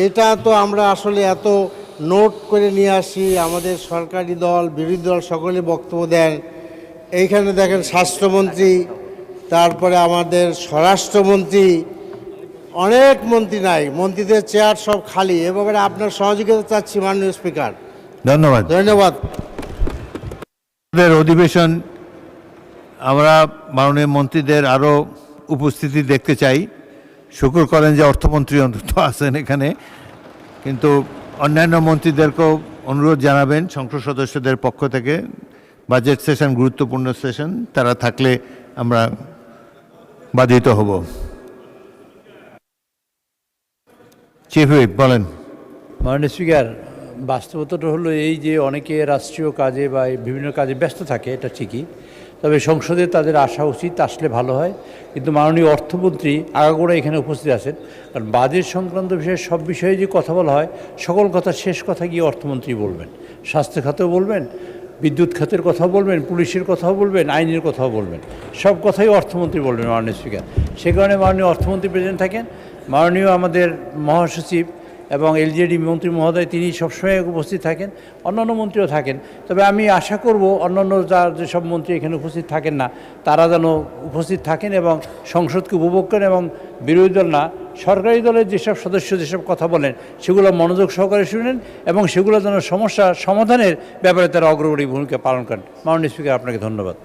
এটা তো আমরা আসলে এত নোট করে নিয়ে আসি, আমাদের সরকারি দল বিরোধী দল সকলে বক্তব্য দেন। এইখানে দেখেন স্বাস্থ্যমন্ত্রী, তারপরে আমাদের স্বরাষ্ট্রমন্ত্রী, অনেক মন্ত্রী নাই, মন্ত্রীদের চেয়ার সব খালি। এ ব্যাপারে আপনার সহযোগিতা চাচ্ছি মাননীয় স্পিকার। ধন্যবাদ। ধন্যবাদ। অধিবেশন আমরা মাননীয় মন্ত্রীদের আরও উপস্থিতি দেখতে চাই। শুকুর করেন যে অর্থমন্ত্রী অন্তত আছেন এখানে, কিন্তু অন্যান্য মন্ত্রীদেরকেও অনুরোধ জানাবেন সংসদ সদস্যদের পক্ষ থেকে। বাজেট সেশন গুরুত্বপূর্ণ সেশন, তারা থাকলে আমরা বাধিত হব। চিফ হুইপ বলেন। মাননীয় স্পিকার, বাস্তবতাটা হলো এই যে অনেকে রাষ্ট্রীয় কাজে বা বিভিন্ন কাজে ব্যস্ত থাকে, এটা ঠিকই। তবে সংসদে তাদের আসা উচিত, আসলে ভালো হয়। কিন্তু মাননীয় অর্থমন্ত্রী আগাগোড়া এখানে উপস্থিত আছেন, কারণ বাজেট সংক্রান্ত বিষয়ে সব বিষয়ে যে কথা বলা হয়, সকল কথা শেষ কথা গিয়ে অর্থমন্ত্রী বলবেন। স্বাস্থ্য খাতেও বলবেন, বিদ্যুৎ খাতের কথাও বলবেন, পুলিশের কথাও বলবেন, আইনের কথাও বলবেন, সব কথাই অর্থমন্ত্রী বলবেন মাননীয় স্পিকার। সে কারণে মাননীয় অর্থমন্ত্রী প্রেজেন্ট থাকেন। মাননীয় আমাদের মহাসচিব এবং এলজেডি মন্ত্রী মহোদয় তিনি সবসময় উপস্থিত থাকেন, অন্যান্য মন্ত্রীও থাকেন। তবে আমি আশা করব অন্যান্য যেসব মন্ত্রী এখানে উপস্থিত থাকেন না, তারা যেন উপস্থিত থাকেন এবং সংসদকে উপভোগ করেন, এবং বিরোধী দল না, সরকারি দলের যেসব সদস্য যেসব কথা বলেন সেগুলো মনোযোগ সহকারে শুনেন এবং সেগুলো যেন সমস্যা সমাধানের ব্যাপারে তারা অগ্রগণী ভূমিকা পালন করেন। মাননীয় স্পিকার, আপনাকে ধন্যবাদ।